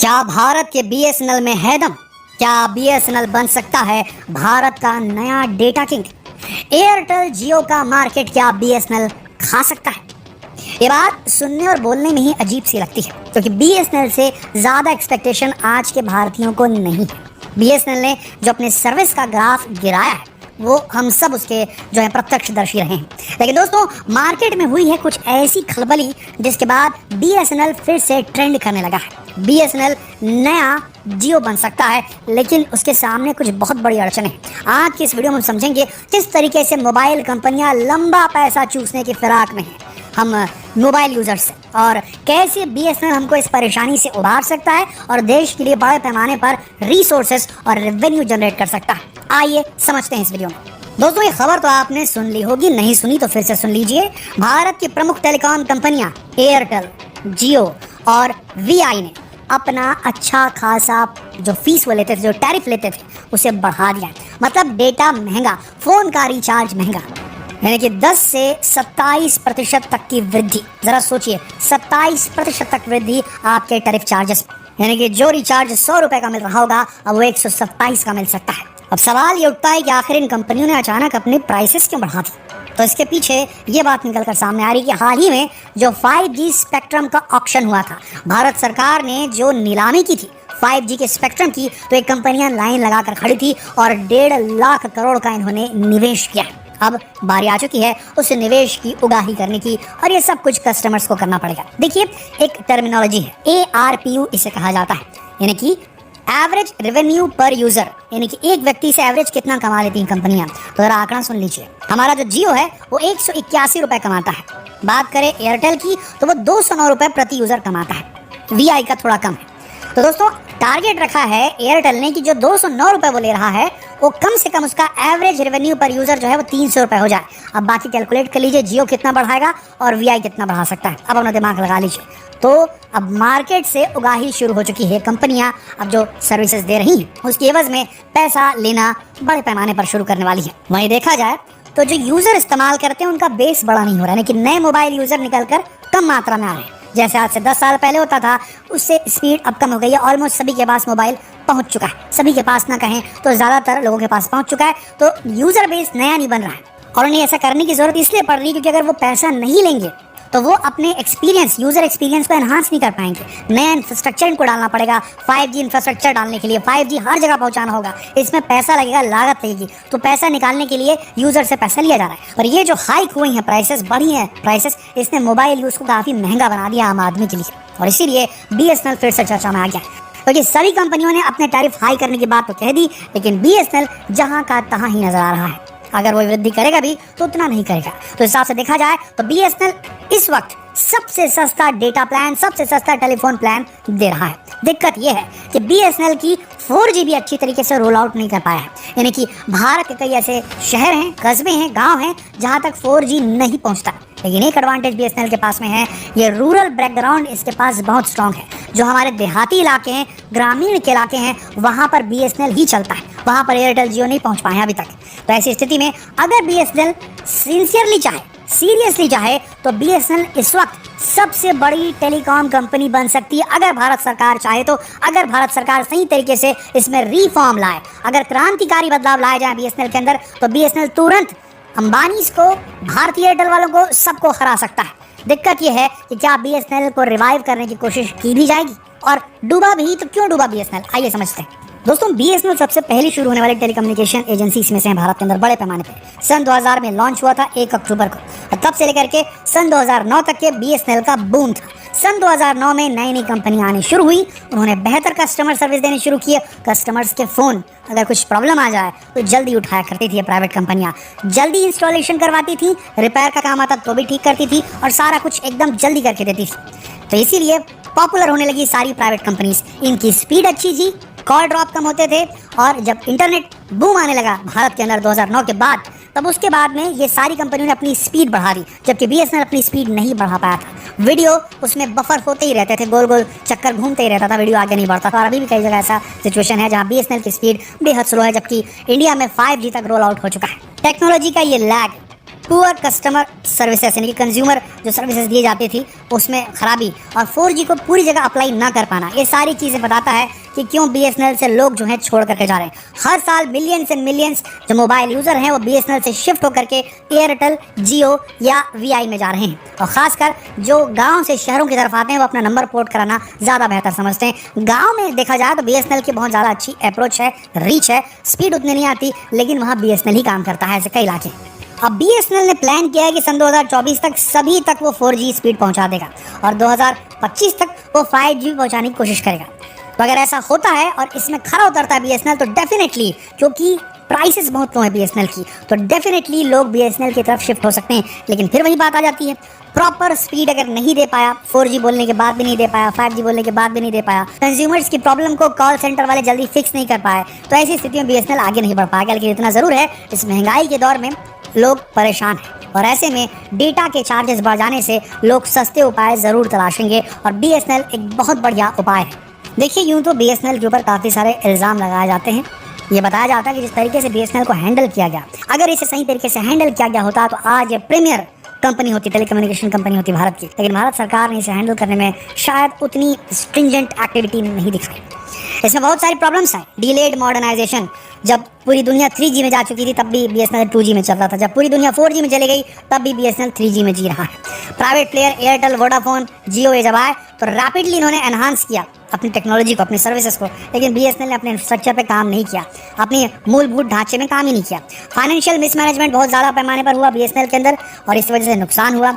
क्या भारत के बीएसएनएल में है दम? क्या बीएसएनएल बन सकता है भारत का नया डेटा किंग? एयरटेल जियो का मार्केट क्या बीएसएनएल खा सकता है? ये बात सुनने और बोलने में ही अजीब सी लगती है, क्योंकि बीएसएनएल से ज़्यादा एक्सपेक्टेशन आज के भारतीयों को नहीं है। बीएसएनएल ने जो अपने सर्विस का ग्राफ गिराया है वो हम सब उसके जो है प्रत्यक्षदर्शी रहे हैं। लेकिन दोस्तों, मार्केट में हुई है कुछ ऐसी खलबली जिसके बाद बीएसएनएल फिर से ट्रेंड करने लगा है। बीएसएनएल नया जियो बन सकता है, लेकिन उसके सामने कुछ बहुत बड़ी अड़चन है। आज की इस वीडियो में हम समझेंगे किस तरीके से मोबाइल कंपनियां लंबा पैसा चूसने की फिराक में हैं हम मोबाइल यूजर्स से, और कैसे बीएसएनएल हमको इस परेशानी से उबार सकता है और देश के लिए बड़े पैमाने पर रिसोर्सेस और रेवेन्यू जनरेट कर सकता है। आइए समझते हैं इस वीडियो में। दोस्तों, ये खबर तो आपने सुन ली होगी, नहीं सुनी तो फिर से सुन लीजिए। भारत की प्रमुख टेलीकॉम कंपनियां एयरटेल, जियो और वीआई ने अपना अच्छा खासा जो फीस वो लेते थे, जो टैरिफ लेते थे, उसे बढ़ा दिया। मतलब डेटा महंगा, फोन का रिचार्ज महंगा, यानी कि 10 से 27% तक की वृद्धि। जरा सोचिए, 27% तक वृद्धि आपके टैरिफ चार्जेस, यानी कि जो रिचार्ज 100 रुपए का मिल रहा होगा अब वो 127 का मिल सकता है। अब सवाल ये उठता है कि आखिर इन कंपनियों ने अचानक अपने प्राइसेस क्यों बढ़ा दी? तो इसके पीछे ये बात निकल कर सामने आ रही है कि हाल ही में जो 5G स्पेक्ट्रम का ऑक्शन हुआ था, भारत सरकार ने जो नीलामी की थी 5G के स्पेक्ट्रम की, तो एक कंपनियां लाइन लगाकर खड़ी थी और 1.5 लाख करोड़ का इन्होंने निवेश किया। अब बारी आ चुकी है उस निवेश की उगाही करने की, और ये सब कुछ कस्टमर्स को करना पड़ेगा। देखिए, एक टर्मिनोलॉजी है, ARPU इसे कहा जाता है, यानी कि एवरेज रेवेन्यू पर यूजर, यानी कि एक व्यक्ति से एवरेज कितना कमा लेती हैं कंपनियां। तो जरा आंकड़ा सुन लीजिए। हमारा जो जियो है वो 181 रुपए कमाता है। बात करें एयरटेल की तो वो 209 रुपए प्रति यूजर कमाता है। वीआई का थोड़ा कम है। तो दोस्तों, टारगेट रखा है एयरटेल ने कि जो 209 रुपए वो ले रहा है वो कम से कम उसका एवरेज रेवेन्यू पर यूजर जो है वो 300 रुपए हो जाए। अब बाकी कैलकुलेट कर लीजिए, जियो कितना बढ़ाएगा और वीआई कितना बढ़ा सकता है। अब अपना दिमाग लगा लीजिए। तो अब मार्केट से उगाही शुरू हो चुकी है। कंपनियां अब जो सर्विसेज दे रही हैं उसकी एवज में पैसा लेना बड़े पैमाने पर शुरू करने वाली है। वहीं देखा जाए तो जो यूजर इस्तेमाल करते हैं उनका बेस बड़ा नहीं हो रहा है, लेकिन नए मोबाइल यूजर निकलकर कम मात्रा में आ रहे हैं। जैसे आज से 10 साल पहले होता था, उससे स्पीड अब कम हो गई है। ऑलमोस्ट सभी के पास मोबाइल पहुंच चुका है, सभी के पास ना कहें तो ज़्यादातर लोगों के पास पहुंच चुका है। तो यूजर बेस नया नहीं बन रहा है, और उन्हें ऐसा करने की जरूरत इसलिए पड़ रही है क्योंकि अगर वो पैसा नहीं लेंगे तो वो अपने एक्सपीरियंस, यूजर एक्सपीरियंस को एनहांस नहीं कर पाएंगे। नया इंफ्रास्ट्रक्चर इनको डालना पड़ेगा। 5G इंफ्रास्ट्रक्चर डालने के लिए 5G हर जगह पहुंचाना होगा, इसमें पैसा लगेगा, लागत लगेगी। तो पैसा निकालने के लिए यूजर से पैसा लिया जा रहा है। और ये जो हाइक हुई है प्राइसेस, बढ़ी है प्राइसेस, इसने मोबाइल यूज को काफी महंगा बना दिया आम आदमी के लिए, और इसीलिए बीएसएनएल फिर से चर्चा में आ गया। क्योंकि सभी कंपनियों ने अपने टैरिफ हाई करने की बात तो कह दी, लेकिन बीएसएनएल जहां का तहां ही नजर आ रहा है। अगर वो वृद्धि करेगा भी तो उतना नहीं करेगा। तो इस हिसाब से देखा जाए तो बीएसएनएल इस वक्त सबसे सस्ता डेटा प्लान, सबसे सस्ता टेलीफोन प्लान दे रहा है। दिक्कत यह है कि बीएसएनएल की 4G भी अच्छी तरीके से रोल आउट नहीं कर पाया है। यानी कि भारत के कई ऐसे शहर हैं, कस्बे हैं, गांव हैं जहां तक 4G नहीं पहुंचता। लेकिन एक एडवांटेज बीएसएनएल के पास में है, ये रूरल बैकग्राउंड इसके पास बहुत स्ट्रांग है। जो हमारे देहाती इलाके हैं, ग्रामीण के इलाके हैं, वहां पर बीएसएनएल ही चलता है। वहां पर एयरटेल, जियो नहीं पहुंच पाए अभी तक। तो ऐसी स्थिति में अगर बीएसएनएल सिंसियरली चाहे, सीरियसली चाहे, तो बीएसएनएल इस वक्त सबसे बड़ी टेलीकॉम कंपनी बन सकती है। अगर भारत सरकार चाहे तो, अगर भारत सरकार सही तरीके से इसमें रिफॉर्म लाए, अगर क्रांतिकारी बदलाव लाए जाए बीएसएनएल के अंदर, तो बीएसएनएल तुरंत अंबानी को, भारतीय एयरटेल वालों को, सबको हरा सकता है। दिक्कत यह है कि क्या बीएसएनएल को रिवाइव करने की कोशिश की भी जाएगी, और डूबा भी तो क्यों डूबा बीएसएनएल? आइए समझते हैं। दोस्तों, बीएसएनएल सबसे पहली शुरू होने वाली टेलीकम्युनिकेशन एजेंसी इसमें से है भारत के अंदर बड़े पैमाने पर। सन 2000 में लॉन्च हुआ था 1 अक्टूबर को, और तब से लेकर के सन 2009 तक के बीएसएनएल का बूम था। सन 2009 में नई नई कंपनियां आनी शुरू हुई, उन्होंने बेहतर कस्टमर सर्विस देनी शुरू की। कस्टमर्स के फ़ोन अगर कुछ प्रॉब्लम आ जाए तो जल्दी उठाया करती थी प्राइवेट कंपनियां, जल्दी इंस्टॉलेशन करवाती थी, रिपेयर का काम आता तो भी ठीक करती थी, और सारा कुछ एकदम जल्दी करके देती थी। तो इसीलिए पॉपुलर होने लगी सारी प्राइवेट कंपनीज। इनकी स्पीड अच्छी थी, कॉल ड्रॉप कम होते थे, और जब इंटरनेट बूम आने लगा भारत के अंदर 2009 के बाद, तब उसके बाद में ये सारी कंपनियों ने अपनी स्पीड बढ़ा दी, जबकि बीएसएनएल अपनी स्पीड नहीं बढ़ा पाया था। वीडियो उसमें बफर होते ही रहते थे, गोल गोल चक्कर घूमते ही रहता था, वीडियो आगे नहीं बढ़ता था। और अभी भी कई जगह ऐसा सिचुएशन है जहाँ बीएसएनएल की स्पीड बेहद स्लो है, जबकि इंडिया में 5G तक रोल आउट हो चुका है। टेक्नोलॉजी का ये लैग पुअर कस्टमर सर्विसेज यानी कि कंज्यूमर जो सर्विसेज दी जाती थी उसमें खराबी और 4G को पूरी जगह अप्लाई ना कर पाना, ये सारी चीज़ें बताता है कि क्यों BSNL से लोग जो हैं छोड़ करके जा रहे हैं। हर साल मिलियंस एंड मिलियंस जो मोबाइल यूज़र हैं वो BSNL से शिफ्ट होकर के एयरटेल, जियो या VI में जा रहे हैं। और ख़ासकर जो गांव से शहरों की तरफ आते हैं वो अपना नंबर पोर्ट कराना ज़्यादा बेहतर समझते हैं। गाँव में देखा जाए तो BSNL की बहुत ज़्यादा अच्छी अप्रोच है, रीच है, स्पीड उतनी नहीं आती, लेकिन वहाँ BSNL ही काम करता है ऐसे कई इलाके। अब BSNL ने प्लान किया है कि सन 2024 तक सभी तक वो 4G स्पीड पहुंचा देगा और 2025 तक वो 5G पहुंचाने की कोशिश करेगा। तो अगर ऐसा होता है और इसमें खरा उतरता है BSNL तो डेफिनेटली, क्योंकि प्राइसेस बहुत लो है BSNL की, तो डेफिनेटली लोग BSNL की तरफ शिफ्ट हो सकते हैं। लेकिन फिर वही बात आ जाती है, प्रॉपर स्पीड अगर नहीं दे पाया, 4G बोलने के बाद भी नहीं दे पाया, 5G बोलने के बाद भी नहीं दे पाया, कंज्यूमर्स की प्रॉब्लम को कॉल सेंटर वाले जल्दी फिक्स नहीं कर पाए, तो ऐसी स्थिति में BSNL आगे नहीं बढ़ पाएगा। लेकिन इतना ज़रूर है, इस महंगाई के दौर में लोग परेशान हैं और ऐसे में डेटा के चार्जेस बढ़ जाने से लोग सस्ते उपाय ज़रूर तलाशेंगे और BSNL एक बहुत बढ़िया उपाय है। देखिए, यूँ तो BSNL के ऊपर काफ़ी सारे इल्ज़ाम लगाए जाते हैं। ये बताया जाता है कि जिस तरीके से BSNL को हैंडल किया गया, अगर इसे सही तरीके से हैंडल किया गया होता तो आज ये प्रीमियर कंपनी होती, टेलीकम्युनिकेशन कंपनी होती भारत की। लेकिन भारत सरकार ने इसे हैंडल करने में शायद उतनी स्ट्रिंजेंट एक्टिविटी नहीं दिखाई। इसमें बहुत सारी प्रॉब्लम्स हैं। डिलेड मॉडर्नाइजेशन, जब पूरी दुनिया 3G में जा चुकी थी तब भी BSNL 2G में चल रहा था, जब पूरी दुनिया 4G में चली गई तब भी BSNL 3G में जी रहा है। प्राइवेट प्लेयर एयरटेल, वोडाफोन, जियो ये जब आए तो रैपिडली इन्होंने एनहांस किया अपनी टेक्नोलॉजी को, अपनी सर्विसेज को, लेकिन BSNL ने अपने इंफ्रास्ट्रक्चर पे काम नहीं किया, अपने मूलभूत ढांचे में काम ही नहीं किया। फाइनेंशियल मिसमैनेजमेंट बहुत ज़्यादा पैमाने पर हुआ BSNL के अंदर और इस वजह से नुकसान हुआ।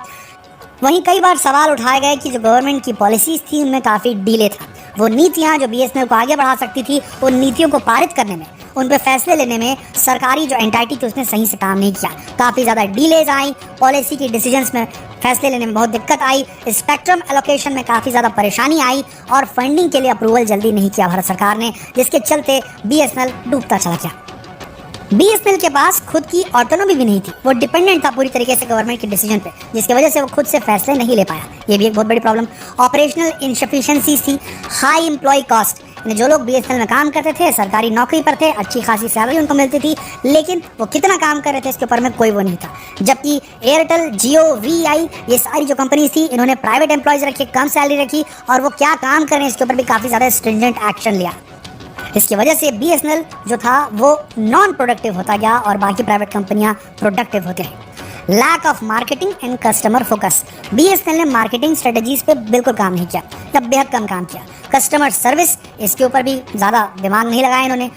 वहीं कई बार सवाल उठाए गए कि जो गवर्नमेंट की पॉलिसीज़ थी उनमें काफ़ी डिले था। वो नीतियाँ जो BSNL को आगे बढ़ा सकती थी, उन नीतियों को पारित करने में, उन पर फैसले लेने में सरकारी जो एंटाइटी थी उसने सही से काम नहीं किया। काफ़ी ज़्यादा डिलेज आई, पॉलिसी की डिसीजंस में फैसले लेने में बहुत दिक्कत आई, स्पेक्ट्रम एलोकेशन में काफ़ी ज़्यादा परेशानी आई और फंडिंग के लिए अप्रूवल जल्दी नहीं किया भारत सरकार ने, जिसके चलते BSNL डूबता चला गया। BSNL के पास खुद की ऑटोनॉमी भी नहीं थी, वो डिपेंडेंट था पूरी तरीके से गवर्नमेंट के डिसीजन पे, जिसकी वजह से वो खुद से फैसले नहीं ले पाया। ये भी एक बहुत बड़ी प्रॉब्लम। ऑपरेशनल इनसफिशिएंसीज थी, हाई एम्प्लॉय कॉस्ट, जो लोग BSNL में काम करते थे, सरकारी नौकरी पर थे, अच्छी खासी सैलरी उनको मिलती थी, लेकिन वो कितना काम कर रहे थे इसके ऊपर में कोई वो नहीं था। जबकि एयरटेल, जियो, VI ये सारी जो कंपनीज थी, इन्होंने प्राइवेट एम्प्लॉयज़ रखे, कम सैलरी रखी और वो क्या काम कर रहे हैं इसके ऊपर भी काफ़ी ज़्यादा स्ट्रिंजेंट एक्शन लिया। इसकी वजह से BSNL जो था वो नॉन प्रोडक्टिव होता गया और बाकी प्राइवेट कंपनियां प्रोडक्टिव होती रही। Lack of marketing and customer focus, BSNL ने मार्केटिंग स्ट्रेटजीज पे बिल्कुल काम नहीं किया या बेहद कम काम किया। कस्टमर सर्विस, इसके ऊपर भी ज़्यादा दिमाग नहीं लगाया इन्होंने।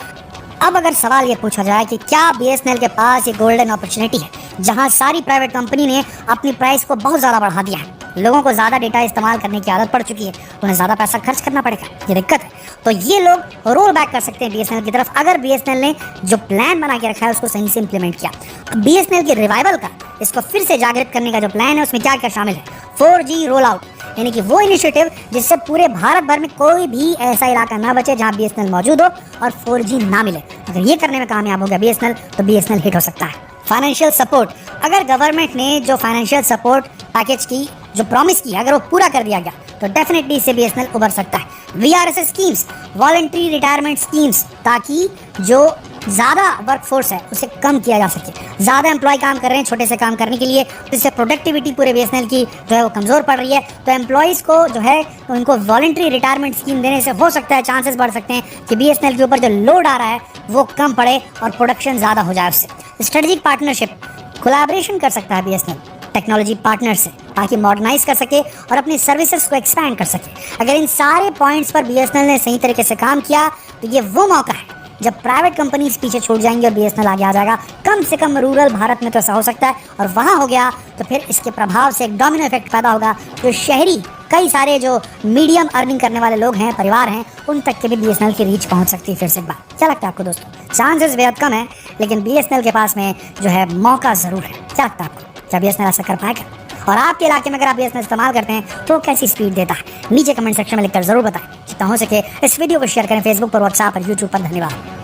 अब अगर सवाल ये पूछा जाए कि क्या BSNL के पास ये गोल्डन अपॉर्चुनिटी है जहां सारी प्राइवेट कंपनी ने अपनी प्राइस को बहुत ज़्यादा बढ़ा दिया है, लोगों को ज़्यादा डेटा इस्तेमाल करने की आदत पड़ चुकी है, उन्हें ज़्यादा पैसा खर्च करना पड़ेगा, ये दिक्कत है। तो ये लोग रोल बैक कर सकते हैं BSNL की तरफ अगर BSNL ने जो प्लान बना के रखा है उसको सही से इंप्लीमेंट किया। BSNL के रिवाइवल का, इसको फिर से जागृत करने का जो प्लान है उसमें क्या क्या शामिल है? 4G रोल आउट, यानी कि वो इनिशिएटिव जिससे पूरे भारत भर में कोई भी ऐसा इलाका ना बचे जहां BSNL मौजूद हो और 4G ना मिले। अगर ये करने में कामयाब हो गया BSNL तो BSNL हिट हो सकता है। फाइनेंशियल सपोर्ट, अगर गवर्नमेंट ने जो फाइनेंशियल सपोर्ट पैकेज की जो प्रॉमिस की अगर वो पूरा कर दिया गया तो डेफिनेटली इससे BSNL उभर सकता है। VRS schemes, voluntary retirement schemes, ताकि जो ज़्यादा वर्कफोर्स है उसे कम किया जा सके। ज़्यादा एम्प्लॉय काम कर रहे हैं छोटे से काम करने के लिए, जिससे प्रोडक्टिविटी पूरे BSNL की जो है वो कमज़ोर पड़ रही है। तो एम्प्लॉयज़ को जो है उनको वॉलंटरी रिटायरमेंट स्कीम देने से हो सकता है, चांसेस बढ़ सकते हैं कि BSNL के ऊपर जो लोड आ रहा है वो कम पड़े और प्रोडक्शन ज़्यादा हो जाए उससे। स्ट्रेटेजिक पार्टनरशिप, कोलैबोरेशन कर सकता है BSNL टेक्नोलॉजी पार्टनर से ताकि मॉडर्नाइज कर सके और अपनी सर्विसेज को एक्सपैंड कर सके। अगर इन सारे पॉइंट्स पर BSNL ने सही तरीके से काम किया तो ये वो मौका है जब प्राइवेट कंपनीज पीछे छूट जाएंगी और BSNL आगे आ जाएगा। कम से कम रूरल भारत में तो ऐसा हो सकता है, और वहाँ हो गया तो फिर इसके प्रभाव से एक डोमिनो इफेक्ट पैदा होगा। जो शहरी कई सारे जो मीडियम अर्निंग करने वाले लोग हैं, परिवार हैं, उन तक के भी BSNL की रीच पहुँच सकती है। फिर से एक बार क्या लगता है आपको दोस्तों? चांसेस बेहद कम है, लेकिन BSNL के पास में जो है मौका ज़रूर है। क्या लगता है आपको, क्या BSNL ऐसा कर पाएगा? और आपके इलाके में अगर आप BSNL इस्तेमाल करते हैं तो कैसी स्पीड देता है? नीचे कमेंट सेक्शन में लिखकर ज़रूर बताएं। जितना हो सके इस वीडियो को शेयर करें फेसबुक पर, व्हाट्सएप और यूट्यूब पर। धन्यवाद।